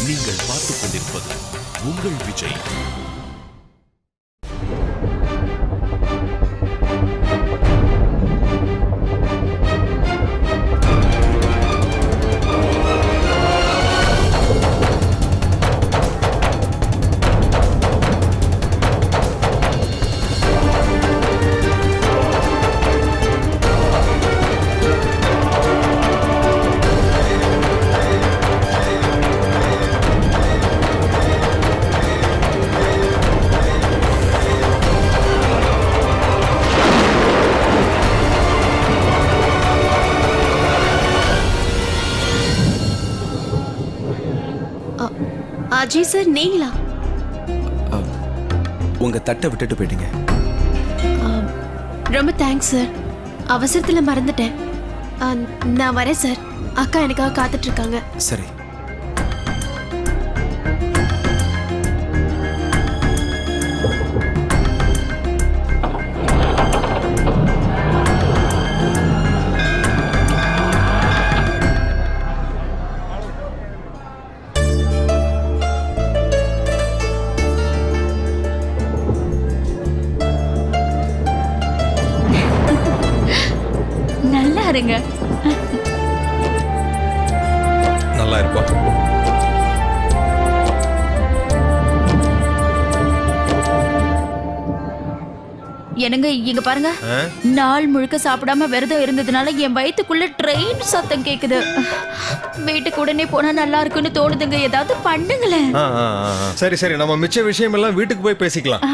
நீங்கள் பார்த்துக் கொண்டிருப்பது உங்கள் விஜய். அஜய் சார், நீங்களா? உங்க தட்டை விட்டுட்டு போயிட்டீங்க. ரொம்ப தேங்க்ஸ் சார். அவசரத்துல மறந்துட்டேன். நான் வரேன் சார். அக்கா எனக்காக காத்துட்டு இருக்காங்க. சரி. நல்லா இருங்க. நல்லா இருப்போம். என்னங்க இங்க பாருங்க. நாள் முழுக்க சாப்பிடாம விரதம் இருந்ததுனால என் வயித்துக்குள்ள ட்ரெயின் சத்தம் கேக்குது. வீட்டுக்கு உடனே போனா நல்லா இருக்குன்னு தோணுதுங்க. ஏதாவது பண்ணுங்களேன். சரி சரி, நம்ம மிச்ச விஷயம் எல்லாம் வீட்டுக்கு போய் பேசிக்கலாம்.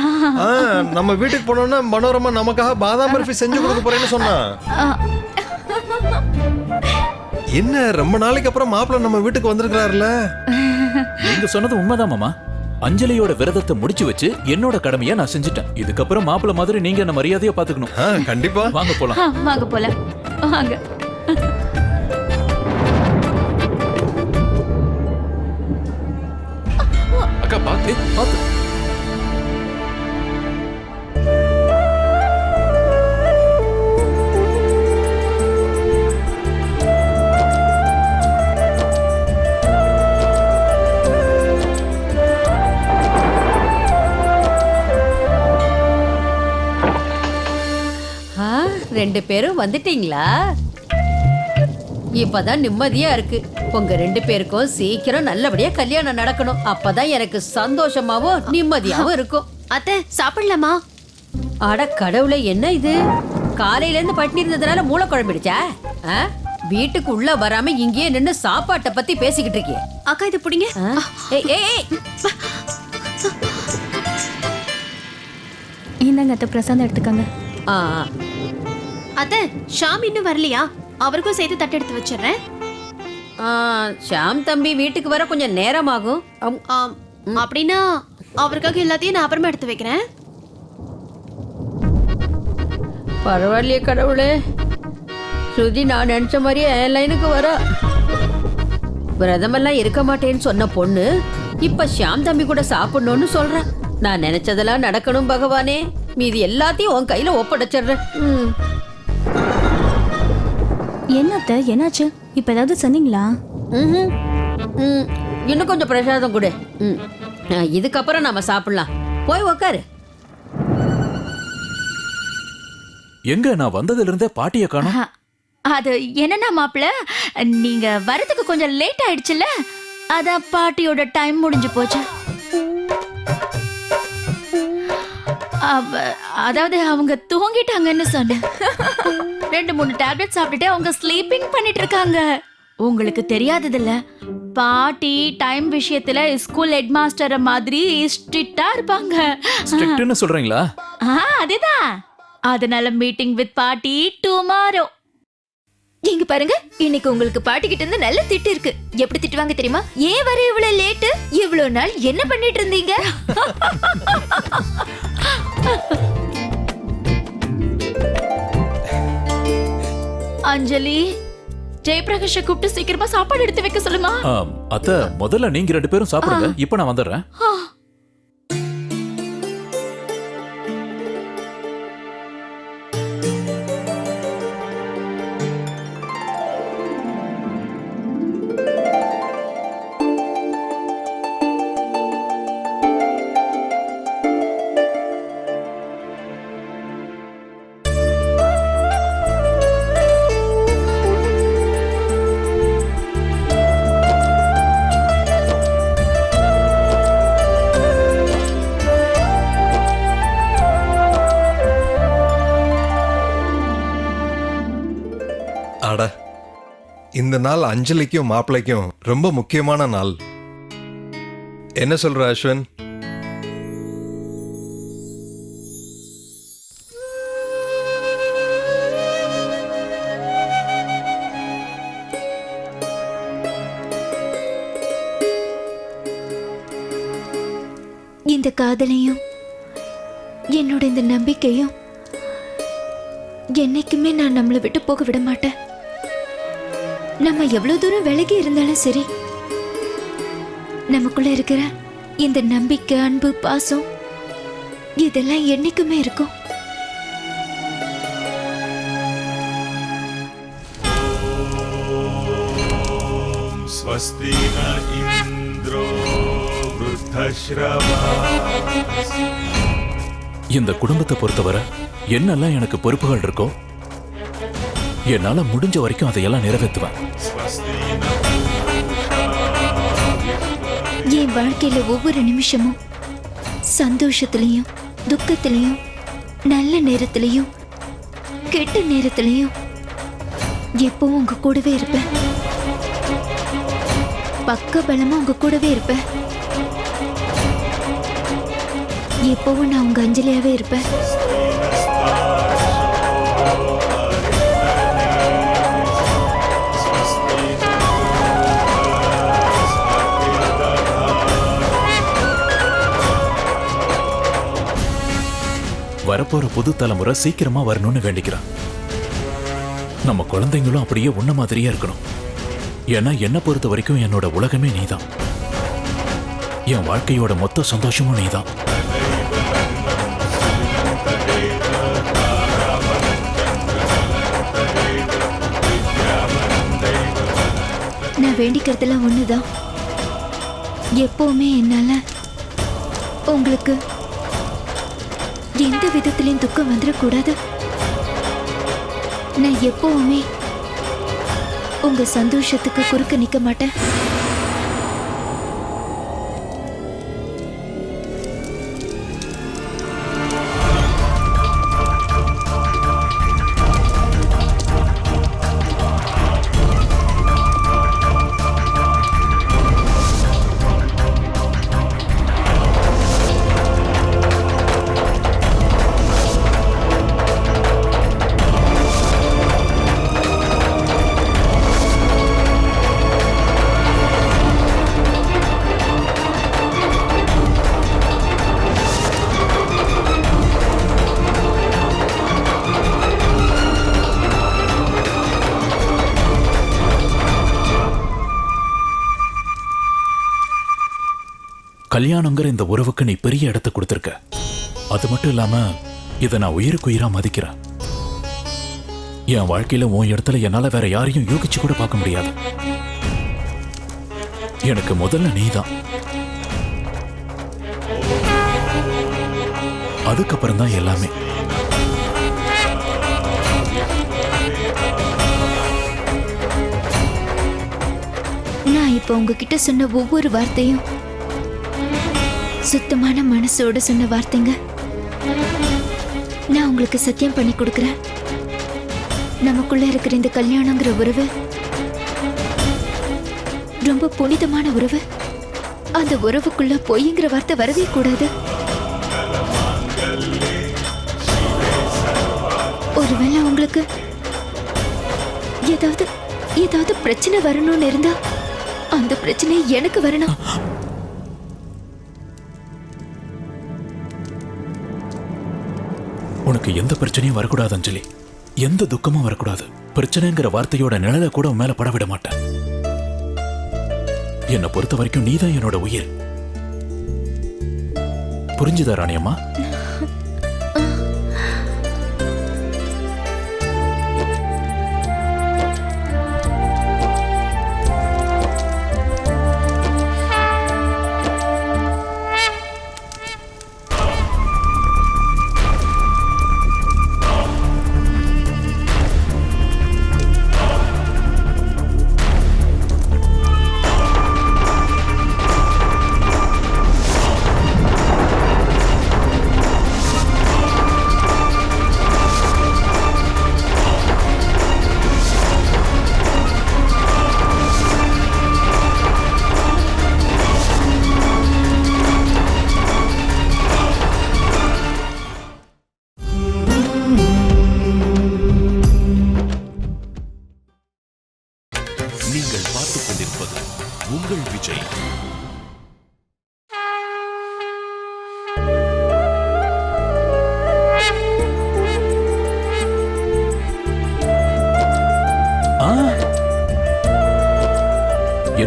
நம்ம வீட்டுக்கு போனோம்னா மனோரமா நமக்காக பாதாம் பர்ஃபி செஞ்சு கொடுக்க போறேன்னு சொன்னா. என்ன ரொம்ப நாளைக்கு அப்புறம் மாப்பிள்ள நம்ம வீட்டுக்கு வந்திருக்கிறாருல? நீங்க சொன்னது உண்மைதான் மாமா. அஞ்சலியோட விரதத்தை முடிச்சு வச்சு என்னோட கடமையை நான் செஞ்சுட்டேன். இதுக்கப்புறம் மாப்பிள்ள மாதிரி நீங்க என்ன மரியாதையா பாத்துக்கணும். கண்டிப்பா. வாங்க போலாம். வாங்க போலாம். வாங்க. அக்கா பாத்து பாத்து. ரெண்டு பேரும் வந்துட்டீங்களா? இப்பதான் நிம்மதியா இருக்கு. உங்க ரெண்டு பேருக்கும் சீக்கிரம் நல்லபடியா கல்யாணம் நடக்கணும். அப்பதான் எனக்கு சந்தோஷமாவும் நிம்மதியாவும் இருக்கும். அத்தை, சாப்பிடலாமா? அட கடவுளே, என்ன இது? காலையில இருந்து பட்டினி இருந்ததுனால மூளை குழம்பிடுச்சா? வீட்டுக்கு உள்ள வராம இங்கேயே நின்னு சாப்பாட்டை பத்தி பேசிக்கிட்டு இருக்கியே. அக்கா, இது பிடிங்க. இந்தாங்க அத்தை, பிரசாதம் எடுத்துக்கங்க. அத்தை, ஷாம் இன்னும் வரலையா? அவருக்கும் சேர்த்து தட்டு எடுத்து வச்சிடுறேன். ஷாம் தம்பி வீட்டுக்கு வர கொஞ்சம் நேரமாகும். அப்படின்னா அவருக்காக எல்லாத்தையும் நான் அப்புறமா எடுத்து வைக்கிறேன். பரவாயில்லையே கடவுளே. ஸ்ருதி நான் நினைச்ச மாதிரியே என் லைனுக்கு வர. விரதமெல்லாம் இருக்க மாட்டேன்னு சொன்ன பொண்ணு இப்ப ஷாம் தம்பி கூட சாப்பிடணும்னு சொல்றேன். நான் நினைச்சதெல்லாம் நடக்கணும் பகவானே. மீதி எல்லாத்தையும் உன் கையில ஒப்படைச்சிடுறேன். என்ன அத்தை, என்னாச்சு? இப்ப ஏதாவது சொன்னீங்களா? இன்னும் கொஞ்சம் பிரசாதம் கொடு. இதுக்கப்புறம் நாம சாப்பிடலாம். போய் உக்காரு. எங்க நான் வந்ததுல இருந்தே பாட்டிய காணோம். அது என்னன்னா மாப்பிள்ள, நீங்க வரதுக்கு கொஞ்சம் லேட் ஆயிடுச்சுல்ல, அதான் பாட்டியோட டைம் முடிஞ்சு போச்சு. அதாவது அவங்க தூங்கிட்டாங்கன்னு சொன்னேன். 2-3 டேப்லெட் சாப்பிட்டுட்டு அவங்க ஸ்லீப்பிங் பண்ணிட்டு இருக்காங்க. உங்களுக்கு தெரியாததில்ல, பாட்டி டைம் விஷயத்துல ஸ்கூல் ஹெட் மாஸ்டர் மாதிரி ஸ்ட்ரிக்ட்டா இருப்பாங்க. ஸ்ட்ரிக்ட்னு சொல்றீங்களா? அதேதான். அதனால மீட்டிங் வித் பாட்டி டுமாரோ. இங்க பாருங்க, இன்னைக்கு உங்களுக்கு பாட்டி கிட்ட இருந்து நல்ல திட்டு இருக்கு. எப்படி திட்டுவாங்க தெரியுமா? ஏன் வர இவ்வளவு லேட்? இவ்வளவு நாள் என்ன பண்ணிட்டு இருந்தீங்க? அஞ்சலி, ஜெயபிரகாஷ கூப்பிட்டு சீக்கிரமா சாப்பாடு எடுத்து வைக்க சொல்லுமா. அத்தை, முதல்ல நீங்க 2 பேரும் சாப்பிடுங்க. இப்ப நான் வந்துடுறேன். இந்த நாள் அஞ்சலிக்கும் மாப்பிள்ளைக்கும் ரொம்ப முக்கியமான நாள். என்ன சொல்ற அஸ்வின்? இந்த காதலையும் என்னோட இந்த நம்பிக்கையும் என்னைக்குமே நான் நம்மளை விட்டு போக விட மாட்டேன். நம்ம எவ்வளவு தூரம் விலகி இருந்தாலும் சரி, நமக்குள்ள இருக்கிற இந்த நம்பிக்கை, அன்பு, பாசம் இதெல்லாம் என்னைக்குமே இருக்கும். स्वस्ति न इन्द्रो वृद्धश्रवा. இந்த குடும்பத்தை பொறுத்தவரை என்னெல்லாம் எனக்கு பொறுப்புகள் இருக்கோ என்னால முடிஞ்ச வரைக்கும் அதையெல்லாம் நிறைவேற்றுவேன். स्वस्ति न என் வாழ்க்கையில ஒவ்வொரு நிமிஷமும் சந்தோஷத்திலையும் துக்கத்திலையும் நல்ல நேரத்திலையும் கெட்ட நேரத்திலையும் எப்பவும் உங்க கூடவே இருப்பேன். பக்க பலமா உங்க கூடவே இருப்பேன். எப்பவும் நான் உங்க அஞ்சலியாவே இருப்பேன். வரப்போற புது தலைமுறை சீக்கிரமா வரணும்னு வேண்டிக்கிறான். நம்ம குழந்தைங்களும் அப்படியே உன்ன மாதிரியே இருக்கணும். ஏன்னா என்ன பொறுத்த வரைக்கும் என்னோட உலகமே நீதான். என் வாழ்க்கையோட மொத்த சந்தோஷமும் நீதான். நான் வேண்டிக்கிறதுலாம் ஒண்ணுதான். எப்பவுமே என்னால உங்களுக்கு எந்த விதத்திலையும் துக்கம் வந்துடக்கூடாது. நான் எப்பவுமே உங்க சந்தோஷத்துக்கு குறுக்க நிக்க மாட்டேன். கல்யாணங்கிற இந்த உறவுக்கு நீ பெரிய இடத்தை கொடுத்திருக்க. அது மட்டும் இல்லாம இதை நான் உயிருக்கு உயிரா மதிக்கிறேன். என் வாழ்க்கையில உன் இடத்துல என்னால வேற யாரையும் யோகிச்சு கூட பார்க்க முடியாது. எனக்கு முதல்ல நீதான். அதுக்கப்புறம் தான் எல்லாமே. நான் இப்ப உங்ககிட்ட சொன்ன ஒவ்வொரு வார்த்தையும் சுத்தமான மனசோட சொன்ன வார்த்தைங்க. நான் உங்களுக்கு சத்தியம் பண்ணி கொடுக்கிறேன். நமக்குள்ள இருக்கிற இந்த கல்யாணங்கிற உறவு ரொம்ப புனிதமான உறவு. அந்த உறவுக்குள்ள பொய்ங்கிற வார்த்தை வரவே கூடாது. ஒருவேளை உங்களுக்கு ஏதாவது பிரச்சனை வரணும்னு இருந்தா அந்த பிரச்சனை எனக்கு வரணும். உனக்கு எந்த பிரச்சனையும் வரக்கூடாது அஞ்சலி. எந்த துக்கமும் வரக்கூடாது. பிரச்சனைங்கிற வார்த்தையோட நிழலை கூட உன் மேல பட விட மாட்டேன். என்னை பொறுத்த வரைக்கும் நீதான் என்னோட உயிர். புரிஞ்சுதா ராணியம்மா?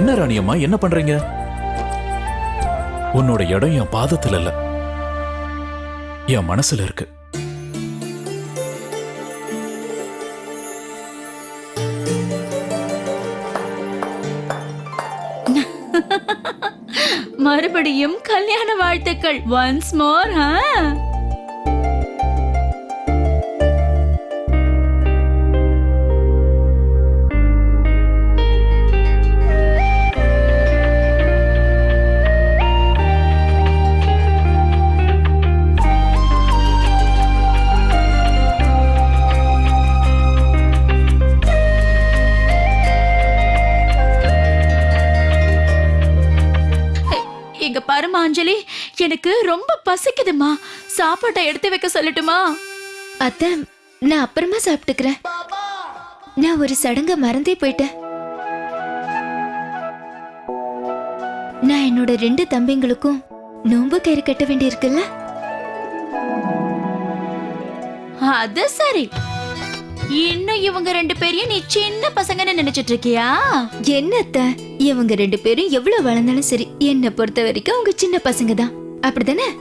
என்ன ராணியம்மா என்ன பண்றீங்க? உன்னோட இடம் என் பாதத்துல இல்ல, என் மனசுல இருக்கு. மறுபடியும் கல்யாண வாழ்த்துக்கள் ஒன்ஸ் மோர். இங்க பாருமா அஞ்சலி, எனக்கு ரொம்ப பசிக்குதுமா, சாப்பாட்டை எடுத்து வைக்க சொல்லட்டுமா? அத்தை, நான் அப்புறமா சாப்பிட்டுக்கிறேன். நான் ஒரு சடங்க மறந்தே போயிட்டேன். நான் என்னோட 2 தம்பிங்களுக்கும் நோன்பு கயிறு கட்ட வேண்டி இருக்குல்ல. அது சரி, இன்னும் இவங்க 2 பேரையும் நீ சின்ன பசங்கன்னு நினைச்சிட்டு இருக்கியா? என்ன அத்தை, இவங்க 2 பேரும் எவ்வளவு வளர்ந்தாலும் சரி, என்னை பொறுத்த வரைக்கும் அவங்க சின்ன பசங்க தான். அப்படிதானே?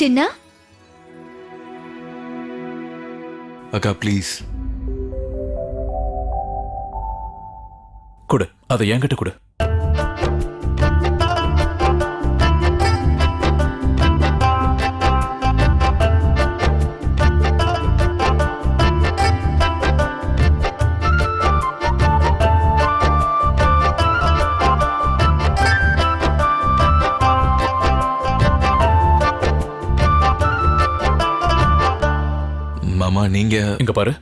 சின்ன அக்கா ப்ளீஸ். கொடு, அதை என்கிட்ட கொடு. மாமா நீங்க இங்க பாரு,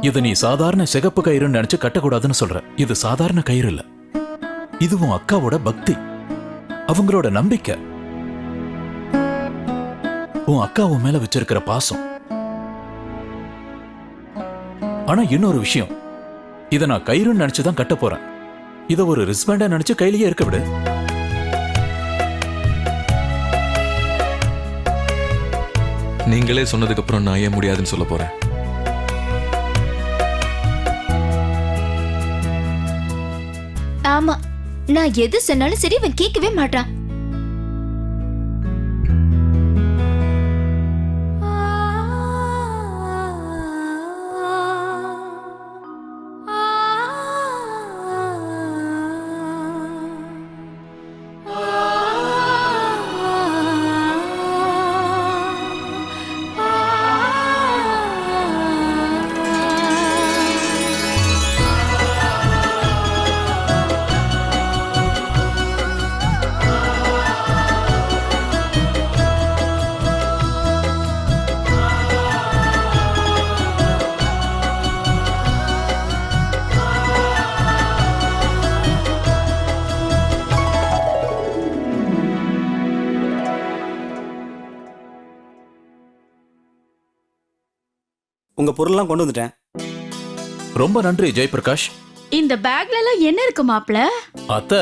இது நீ சாதாரண சிகப்பு கயிறுன்னு நினைச்சு கட்டக்கூடாதுன்னு சொல்ற. இது சாதாரண கயிறு இல்ல, இது உன் அக்காவோட பக்தி, அவங்களோட நம்பிக்கை, உன் அக்கா உன் மேல வச்சிருக்கிற பாசம். ஆனா இன்னொரு விஷயம், இத நான் கயிறுன்னு நினைச்சுதான் கட்ட போறேன். இத ஒரு ரிஸ்பேண்டா நினைச்சு கையிலேயே இருக்க விடு. நீங்களே சொன்னதுக்கு அப்புறம் நான் ஏன் முடியாதுன்னு சொல்ல போறேன்? ஆமா, நான் எது சொன்னாலும் சரி இவன் கேட்கவே மாட்டான். உங்க பொருள்லாம் கொண்டு வந்துட்டேன். ரொம்ப நன்றி ஜெயபிரகாஷ். இந்த பேக்ல எல்லாம் என்ன இருக்கு மாப்ள? அத்தை,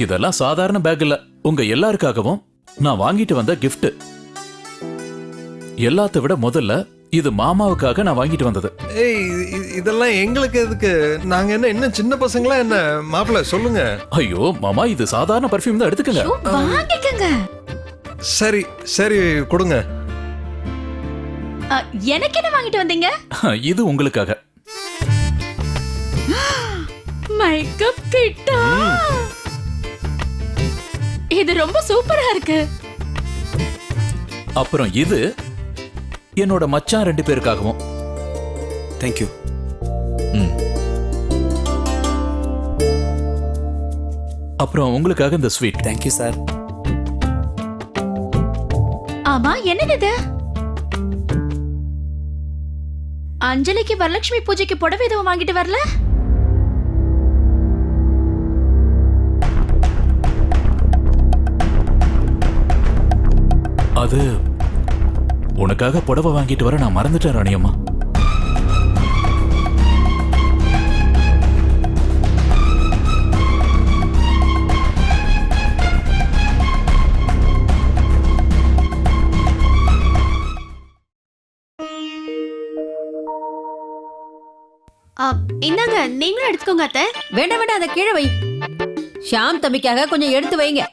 இதெல்லாம் சாதாரண பேக் இல்ல, உங்க எல்லாருக்காகவும் நான் வாங்கிட்டு வந்த கிஃப்ட். எல்லாத்த விட முதல்ல இது மாமாவுக்காக நான் வாங்கிட்டு வந்தது. ஏய், இதெல்லாம் எங்களுக்கு எதுக்கு? நாங்க என்ன சின்ன பசங்களா என்ன? மாப்பிள்ள சொல்லுங்க. ஐயோ மாமா, இது சாதாரண பர்ஃபியூம் தான், எடுத்துக்கங்க. வாங்கிக்கங்க. சரி சரி கொடுங்க. எனக்கு என்ன வாங்கிட்டு வந்தீங்க? இது உங்களுக்காக. மேக்கப் கிட்டா, இது ரொம்ப சூப்பரா இருக்கு. அப்புறம் இது என்னோட மச்சான் 2 பேருக்காகவும். தேங்க்யூ. அப்புறம் உங்களுக்காக இந்த ஸ்வீட். Thank you sir. ஆமா, என்னது இது? அஞ்சலிக்கு வரலட்சுமி பூஜைக்கு புடவை எதுவும் வாங்கிட்டு வரல? அது உனக்காக புடவை வாங்கிட்டு வர நான் மறந்துட்டேன் ராணியம்மா. இந்தாங்க, நீங்களும் எடுத்துக்கோங்க அத்தை. வேண்டாம் வேண்டாம், அதை கீழே வை. ஷாம் தம்பிக்காக கொஞ்சம் எடுத்து வைங்க.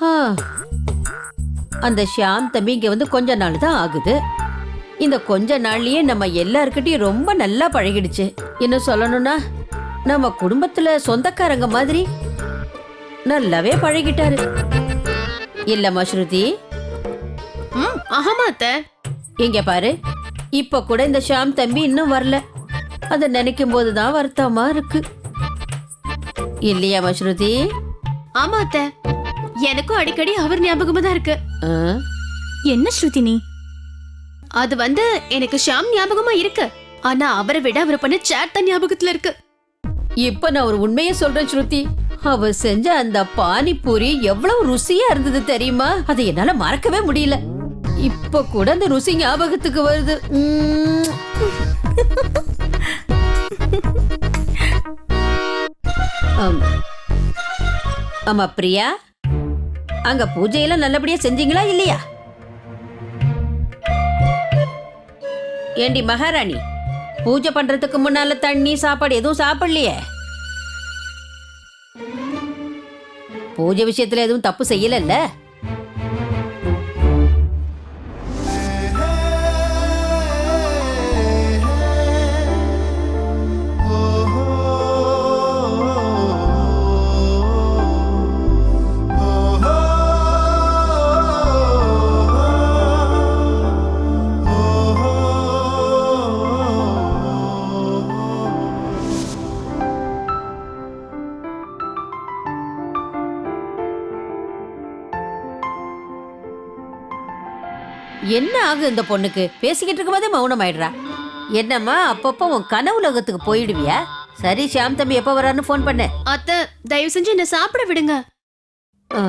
ஆ, அந்த ஷாம் தம்பி இங்க வந்து கொஞ்ச நாள் தான் ஆகுது. இந்த கொஞ்ச நாள்லயே நம்ம எல்லார்கிட்டயும் ரொம்ப நல்லா பழகிடுச்சு. என்ன சொல்லணும்னா நம்ம குடும்பத்துல சொந்தக்காரங்க மாதிரி நல்லாவே பழகிட்டாரு. இல்லம்மா ஸ்ருதி? ஆமா அத்தை. இங்க பாரு, இப்ப கூட இந்த ஷாம் தம்பி இன்னும் வரல. அத நினைக்கும் போதுதான் வருத்தமா இருக்கு. இல்லையா மஸ்ருதி? ஆமா அத்தை, எனக்கும் அடிக்கடி அவர் ஞாபகமா தான் இருக்கு. ஆ? என்ன ஸ்ருதி நீ? அது வந்து எனக்கு ஷாம் ஞாபகமா இருக்கு, ஆனா அவரை விட அவர் பண்ண சேட் தான் ஞாபகத்துல இருக்கு. இப்ப நான் ஒரு உண்மையை சொல்றேன் ஸ்ருதி. அவ செஞ்ச அந்த பானிபூரி எவ்வளவு ருசியா இருந்தது தெரியுமா? அதை என்னால மறக்கவே முடியல. இப்ப கூட அந்த ருசி ஞாபகத்துக்கு வருது. ஆமா பிரியா, அங்க பூஜையெல்லாம் நல்லபடியா செஞ்சீங்களா இல்லையா? ஏண்டி மகாராணி, பூஜை பண்றதுக்கு முன்னால தண்ணி சாப்பாடு எதுவும் சாப்பிடலையே? பூஜை விஷயத்துல எதுவும் தப்பு செய்யலல்ல? என்ன ஆகு இந்த பொண்ணுக்கு? பேசிக்கிட்டு இருக்கும்போதே மௌனம் ஆயிடுறா. என்னம்மா அப்பப்போ உன் கனவு உலகத்துக்கு போயிடுவியா? சரி, ஷாம் தம்பி எப்ப வரான்னு போன் பண்ண. அத்தை, தயவு செஞ்சு என்ன சாப்பிட விடுங்க. ஆ,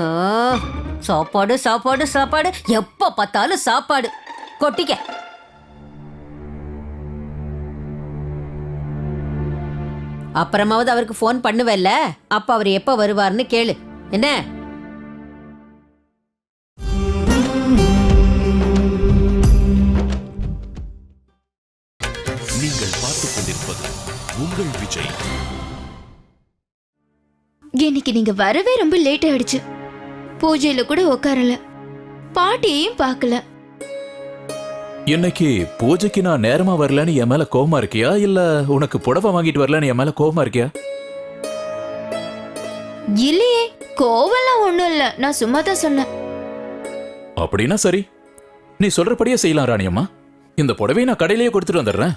சாப்பாடு சாப்பாடு சாப்பாடு, எப்ப பார்த்தாலும் சாப்பாடு. கொட்டிக்க. அப்புறமாவது அவருக்கு போன் பண்ணுவல்ல, அப்ப அவர் எப்ப வருவார்னு கேளு. என்ன? நீங்கள் பார்த்துக் கொண்டிருப்பது உங்கள் விஜய். இன்னைக்கு நீங்க வரவே ரொம்ப லேட் ஆயிடுச்சு. பூஜையில கூட உட்காரல, பாட்டியையும் பார்க்கல. இன்னைக்கு பூஜைக்கு நான் நேரமா வரலன்னு என் மேல கோவமா இருக்கியா, இல்ல உனக்கு புடவை வாங்கிட்டு வரலன்னு என் மேல கோவமா இருக்கியா? இல்லையே, கோவம்லாம் ஒண்ணும் இல்ல, நான் சும்மா தான் சொன்னேன். அப்படின்னா சரி, நீ சொல்றபடியே செய்யலாம் ராணியம்மா. இந்த புடவையை நான் கடையிலேயே கொடுத்துட்டு வந்துடுறேன்.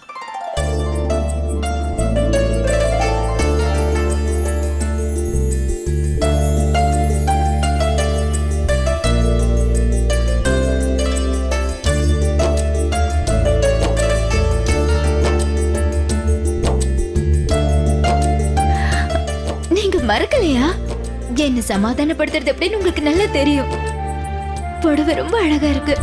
நீங்க மறக்கலையா? என்ன சமாதானப்படுத்துறது எப்படின்னு உங்களுக்கு நல்லா தெரியும். புடவை ரொம்ப அழகா இருக்கு.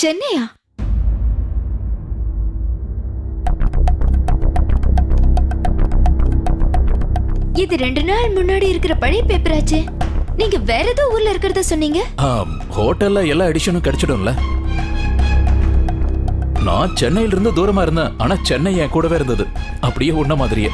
சென்னையா? இது 2 நாள் முன்னாடி இருக்கிற பழைய பேப்பர் ஆச்சே. நீங்க வேற ஏதோ ஊர்ல இருக்கிறதா சொன்னீங்க. ஹோட்டல்ல எல்லா எடிஷனும் கிடைச்சிடும்ல. நான் சென்னையில இருந்து தூரமா இருந்தேன், ஆனா சென்னை என் கூடவே இருந்தது, அப்படியே உன்ன மாதிரியே.